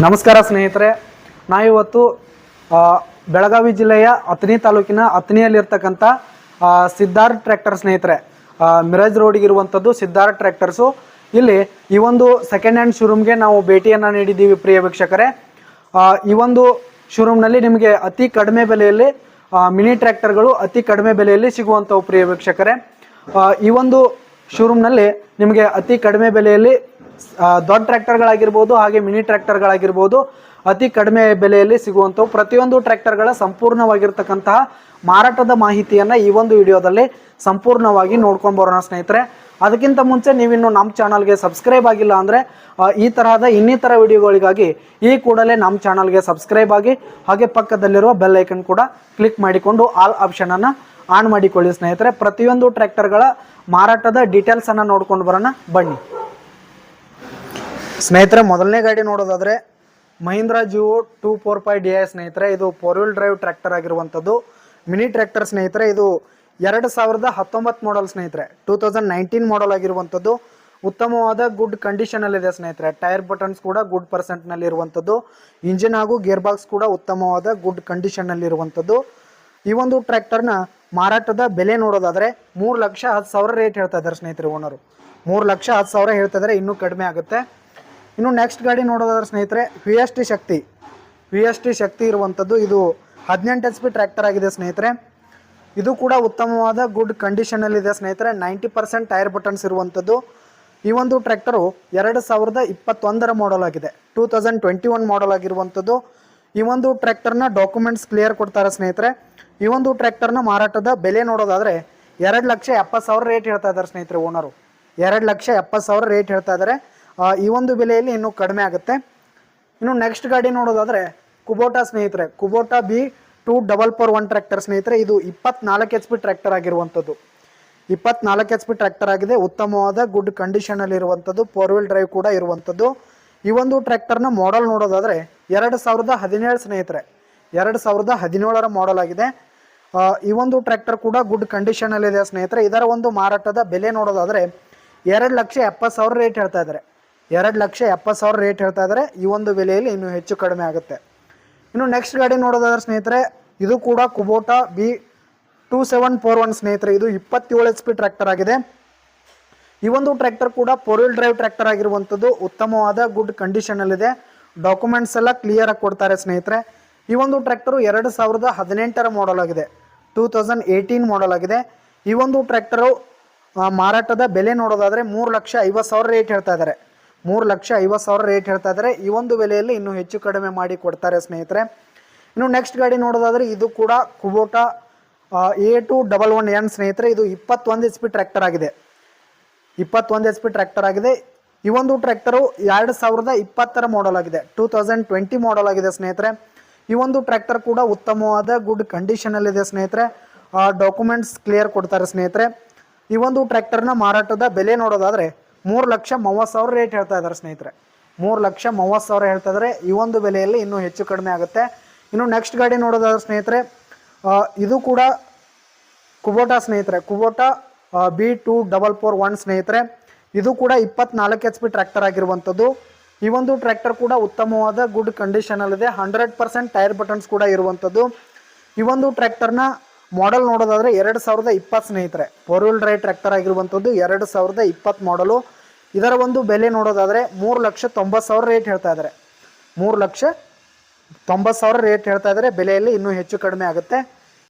ನಮಸ್ಕಾರ ಸ್ನೇಹಿತರೆ, ನಾವಿವತ್ತು ಬೆಳಗಾವಿ ಜಿಲ್ಲೆಯ ಅಥಣಿ ತಾಲೂಕಿನ ಅಥಣಿಯಲ್ಲಿರ್ತಕ್ಕಂಥ ಸಿದ್ಧಾರ್ಥ ಟ್ರ್ಯಾಕ್ಟರ್ ಸ್ನೇಹಿತರೆ, ಮಿರಾಜ್ ರೋಡಿಗೆ ಇರುವಂಥದ್ದು ಸಿದ್ಧಾರ್ಥ ಟ್ರ್ಯಾಕ್ಟರ್ಸು. ಇಲ್ಲಿ ಈ ಒಂದು ಸೆಕೆಂಡ್ ಹ್ಯಾಂಡ್ ಶೋರೂಮ್ಗೆ ನಾವು ಭೇಟಿಯನ್ನು ನೀಡಿದ್ದೀವಿ ಪ್ರಿಯ ವೀಕ್ಷಕರೇ. ಈ ಒಂದು ಶೋರೂಮ್ನಲ್ಲಿ ನಿಮಗೆ ಅತಿ ಕಡಿಮೆ ಬೆಲೆಯಲ್ಲಿ ಮಿನಿ ಟ್ರ್ಯಾಕ್ಟರ್ಗಳು ಅತಿ ಕಡಿಮೆ ಬೆಲೆಯಲ್ಲಿ ಸಿಗುವಂಥವು ಪ್ರಿಯ ವೀಕ್ಷಕರೇ. ಈ ಒಂದು ಶೋರೂಮ್ನಲ್ಲಿ ನಿಮಗೆ ಅತಿ ಕಡಿಮೆ ಬೆಲೆಯಲ್ಲಿ ದೊಡ್ಡ ಟ್ರ್ಯಾಕ್ಟರ್ಗಳಾಗಿರ್ಬೋದು ಹಾಗೆ ಮಿನಿ ಟ್ರ್ಯಾಕ್ಟರ್ಗಳಾಗಿರ್ಬೋದು ಅತಿ ಕಡಿಮೆ ಬೆಲೆಯಲ್ಲಿ ಸಿಗುವಂಥವು ಪ್ರತಿಯೊಂದು ಟ್ರ್ಯಾಕ್ಟರ್ಗಳ ಸಂಪೂರ್ಣವಾಗಿರ್ತಕ್ಕಂತಹ ಮಾರಾಟದ ಮಾಹಿತಿಯನ್ನು ಈ ಒಂದು ವಿಡಿಯೋದಲ್ಲಿ ಸಂಪೂರ್ಣವಾಗಿ ನೋಡ್ಕೊಂಡು ಬರೋಣ ಸ್ನೇಹಿತರೆ. ಅದಕ್ಕಿಂತ ಮುಂಚೆ ನೀವಿನ್ನು ನಮ್ಮ ಚಾನಲ್ಗೆ ಸಬ್ಸ್ಕ್ರೈಬ್ ಆಗಿಲ್ಲ ಅಂದರೆ ಈ ತರಹದ ಇನ್ನಿತರ ವಿಡಿಯೋಗಳಿಗಾಗಿ ಈ ಕೂಡಲೇ ನಮ್ಮ ಚಾನಲ್ಗೆ ಸಬ್ಸ್ಕ್ರೈಬ್ ಆಗಿ ಹಾಗೆ ಪಕ್ಕದಲ್ಲಿರುವ ಬೆಲ್ ಐಕನ್ ಕೂಡ ಕ್ಲಿಕ್ ಮಾಡಿಕೊಂಡು ಆಲ್ ಆಪ್ಷನನ್ನು ಆನ್ ಮಾಡಿಕೊಳ್ಳಿ ಸ್ನೇಹಿತರೆ. ಪ್ರತಿಯೊಂದು ಟ್ರ್ಯಾಕ್ಟರ್ಗಳ ಮಾರಾಟದ ಡೀಟೇಲ್ಸನ್ನು ನೋಡ್ಕೊಂಡು ಬರೋಣ ಬನ್ನಿ ಸ್ನೇಹಿತರೆ. ಮೊದಲನೇ ಗಾಡಿ ನೋಡೋದಾದರೆ ಮಹೀಂದ್ರಾ ಜಿಯೋ 245 DI ಸ್ನೇಹಿತರೆ. ಇದು 4 ವೀಲ್ ಡ್ರೈವ್ ಟ್ರ್ಯಾಕ್ಟರ್ ಆಗಿರುವಂಥದ್ದು ಮಿನಿ ಟ್ರ್ಯಾಕ್ಟರ್ ಸ್ನೇಹಿತರೆ. ಇದು 2019 ಮಾಡಲ್ ಸ್ನೇಹಿತರೆ, 2019 ಮಾಡಲ್ ಆಗಿರುವಂಥದ್ದು. ಉತ್ತಮವಾದ ಗುಡ್ ಕಂಡೀಷನಲ್ಲಿದೆ ಸ್ನೇಹಿತರೆ. ಟೈರ್ ಬಟನ್ಸ್ ಕೂಡ ಗುಡ್ ಪರ್ಸೆಂಟ್ನಲ್ಲಿ ಇರುವಂಥದ್ದು. ಇಂಜಿನ್ ಹಾಗೂ ಗೇರ್ ಬಾಕ್ಸ್ ಕೂಡ ಉತ್ತಮವಾದ ಗುಡ್ ಕಂಡೀಷನ್ನಲ್ಲಿ ಇರುವಂಥದ್ದು. ಈ ಒಂದು ಟ್ರ್ಯಾಕ್ಟರ್ನ ಮಾರಾಟದ ಬೆಲೆ ನೋಡೋದಾದರೆ 3,10,000 ರೇಟ್ ಹೇಳ್ತಾ ಇದ್ದಾರೆ ಸ್ನೇಹಿತರೆ ಓನರು. 3,10,000 ಹೇಳ್ತಾ ಇದ್ದಾರೆ, ಇನ್ನೂ ಕಡಿಮೆ ಆಗುತ್ತೆ. ಇನ್ನು ನೆಕ್ಸ್ಟ್ ಗಾಡಿ ನೋಡೋದಾದ್ರೆ ಸ್ನೇಹಿತರೆ VST ಶಕ್ತಿ ಇರುವಂಥದ್ದು. ಇದು 18 HP ಟ್ರ್ಯಾಕ್ಟರ್ ಆಗಿದೆ ಸ್ನೇಹಿತರೆ. ಇದು ಕೂಡ ಉತ್ತಮವಾದ ಗುಡ್ ಕಂಡೀಷನಲ್ಲಿದೆ ಸ್ನೇಹಿತರೆ. 90% ಟೈರ್ ಬಟನ್ಸ್ ಇರುವಂಥದ್ದು. ಈ ಒಂದು ಟ್ರ್ಯಾಕ್ಟರು 2021 ಮಾಡಲ್ ಆಗಿದೆ, 2021 ಮಾಡಲ್ ಆಗಿರುವಂಥದ್ದು. ಈ ಒಂದು ಟ್ರ್ಯಾಕ್ಟರ್ನ ಡಾಕ್ಯುಮೆಂಟ್ಸ್ ಕ್ಲಿಯರ್ ಕೊಡ್ತಾರೆ ಸ್ನೇಹಿತರೆ. ಈ ಒಂದು ಟ್ರ್ಯಾಕ್ಟರ್ನ ಮಾರಾಟದ ಬೆಲೆ ನೋಡೋದಾದರೆ 2,70,000 ರೇಟ್ ಹೇಳ್ತಾ ಇದ್ದಾರೆ ಸ್ನೇಹಿತರೆ ಓನರು. 2,70,000 ರೇಟ್ ಹೇಳ್ತಾ ಇದ್ದಾರೆ. ಈ ಒಂದು ಬೆಲೆಯಲ್ಲಿ ಇನ್ನೂ ಕಡಿಮೆ ಆಗುತ್ತೆ. ಇನ್ನು ನೆಕ್ಸ್ಟ್ ಗಾಡಿ ನೋಡೋದಾದರೆ ಕುಬೋಟಾ ಸ್ನೇಹಿತರೆ. ಕುಬೋಟಾ B2441 ಟ್ರ್ಯಾಕ್ಟರ್ ಸ್ನೇಹಿತರೆ. ಇದು 24 HP ಟ್ರ್ಯಾಕ್ಟರ್ ಆಗಿರುವಂಥದ್ದು. 24 HP ಟ್ರ್ಯಾಕ್ಟರ್ ಆಗಿದೆ. ಉತ್ತಮವಾದ ಗುಡ್ ಕಂಡೀಷನಲ್ಲಿ ಇರುವಂಥದ್ದು. 4 ವೀಲ್ ಡ್ರೈವ್ ಕೂಡ ಇರುವಂಥದ್ದು. ಈ ಒಂದು ಟ್ರ್ಯಾಕ್ಟರ್ನ ಮಾಡಲ್ ನೋಡೋದಾದರೆ 2017 ಸ್ನೇಹಿತರೆ, 2017 ಮಾಡಲ್ ಆಗಿದೆ. ಈ ಒಂದು ಟ್ರ್ಯಾಕ್ಟರ್ ಕೂಡ ಗುಡ್ ಕಂಡೀಷನಲ್ಲಿದೆ ಸ್ನೇಹಿತರೆ. ಇದರ ಒಂದು ಮಾರಾಟದ ಬೆಲೆ ನೋಡೋದಾದರೆ 2,70,000 ರೇಟ್ ಹೇಳ್ತಾ ಇದ್ದಾರೆ. 2,70,000 ರೇಟ್ ಹೇಳ್ತಾ ಇದ್ದಾರೆ. ಈ ಒಂದು ಬೆಲೆಯಲ್ಲಿ ಇನ್ನೂ ಹೆಚ್ಚು ಕಡಿಮೆ ಆಗುತ್ತೆ. ಇನ್ನು ನೆಕ್ಸ್ಟ್ ಗಾಡಿ ನೋಡೋದಾದ್ರೆ ಸ್ನೇಹಿತರೆ, ಇದು ಕೂಡ ಕುಬೋಟಾ B2741 ಸ್ನೇಹಿತರೆ. ಇದು 27 HP ಟ್ರ್ಯಾಕ್ಟರ್ ಆಗಿದೆ. ಈ ಒಂದು ಟ್ರ್ಯಾಕ್ಟರ್ ಕೂಡ 4 ವೀಲ್ ಡ್ರೈವ್ ಟ್ರ್ಯಾಕ್ಟರ್ ಆಗಿರುವಂಥದ್ದು. ಉತ್ತಮವಾದ ಗುಡ್ ಕಂಡೀಷನಲ್ಲಿದೆ. ಡಾಕ್ಯುಮೆಂಟ್ಸ್ ಎಲ್ಲ ಕ್ಲಿಯರ್ ಆಗಿ ಕೊಡ್ತಾರೆ ಸ್ನೇಹಿತರೆ. ಈ ಒಂದು ಟ್ರ್ಯಾಕ್ಟರು 2018 ಮಾಡಲ್ ಆಗಿದೆ, 2018 ಮಾಡಲ್ ಆಗಿದೆ. ಈ ಒಂದು ಟ್ರ್ಯಾಕ್ಟರು ಮಾರಾಟದ ಬೆಲೆ ನೋಡೋದಾದರೆ 3,50,000 ರೇಟ್ ಹೇಳ್ತಾ ಇದ್ದಾರೆ. 3,50,000 ರೇಟ್ ಹೇಳ್ತಾ ಇದ್ದಾರೆ. ಈ ಒಂದು ಬೆಲೆಯಲ್ಲಿ ಇನ್ನೂ ಹೆಚ್ಚು ಕಡಿಮೆ ಮಾಡಿ ಕೊಡ್ತಾರೆ ಸ್ನೇಹಿತರೆ. ಇನ್ನು ನೆಕ್ಸ್ಟ್ ಗಾಡಿ ನೋಡೋದಾದರೆ ಇದು ಕೂಡ ಕುಬೋಟಾ A211N ಸ್ನೇಹಿತರೆ. ಇದು 21 HP ಟ್ರ್ಯಾಕ್ಟರ್ ಆಗಿದೆ, 21 HP ಟ್ರ್ಯಾಕ್ಟರ್ ಆಗಿದೆ. ಈ ಒಂದು ಟ್ರ್ಯಾಕ್ಟರು 2020 ಮಾಡಲ್ ಆಗಿದೆ, 2020 ಮಾಡಲ್ ಆಗಿದೆ ಸ್ನೇಹಿತರೆ. ಈ ಒಂದು ಟ್ರ್ಯಾಕ್ಟರ್ ಕೂಡ ಉತ್ತಮವಾದ ಗುಡ್ ಕಂಡೀಷನಲ್ಲಿದೆ ಸ್ನೇಹಿತರೆ. ಡಾಕ್ಯುಮೆಂಟ್ಸ್ ಕ್ಲಿಯರ್ ಕೊಡ್ತಾರೆ ಸ್ನೇಹಿತರೆ. ಈ ಒಂದು ಟ್ರ್ಯಾಕ್ಟರ್ನ ಮಾರಾಟದ ಬೆಲೆ ನೋಡೋದಾದರೆ 3,30,000 ರೇಟ್ ಹೇಳ್ತಾ ಇದ್ದಾರೆ ಸ್ನೇಹಿತರೆ. 3,30,000 ಹೇಳ್ತಾ ಇದ್ದಾರೆ. ಈ ಒಂದು ಬೆಲೆಯಲ್ಲಿ ಇನ್ನೂ ಹೆಚ್ಚು ಕಡಿಮೆ ಆಗುತ್ತೆ. ಇನ್ನು ನೆಕ್ಸ್ಟ್ ಗಾಡಿ ನೋಡೋದಾದ್ರೆ ಸ್ನೇಹಿತರೆ, ಇದು ಕೂಡ ಕುಬೋಟಾ ಸ್ನೇಹಿತರೆ. ಕುಬೋಟಾ B2441 ಸ್ನೇಹಿತರೆ. ಇದು ಕೂಡ 24 HP ಟ್ರ್ಯಾಕ್ಟರ್ ಆಗಿರುವಂಥದ್ದು. ಈ ಒಂದು ಟ್ರ್ಯಾಕ್ಟರ್ ಕೂಡ ಉತ್ತಮವಾದ ಗುಡ್ ಕಂಡೀಷನಲ್ಲಿದೆ. 100% ಟೈರ್ ಬಟನ್ಸ್ ಕೂಡ ಇರುವಂಥದ್ದು. ಈ ಒಂದು ಟ್ರ್ಯಾಕ್ಟರ್ನ ಮಾಡಲ್ ನೋಡೋದಾದರೆ 2020 ಸ್ನೇಹಿತರೆ. 4 ವೀಲ್ ಡ್ರೈವ್ ಟ್ರ್ಯಾಕ್ಟರ್ ಆಗಿರುವಂಥದ್ದು, 2020 ಮಾಡಲು. ಇದರ ಒಂದು ಬೆಲೆ ನೋಡೋದಾದರೆ 3,90,000 ರೇಟ್ ಹೇಳ್ತಾ ಇದ್ದಾರೆ. 3,90,000 ರೇಟ್ ಹೇಳ್ತಾ ಇದ್ದಾರೆ. ಬೆಲೆಯಲ್ಲಿ ಇನ್ನೂ ಹೆಚ್ಚು ಕಡಿಮೆ ಆಗುತ್ತೆ.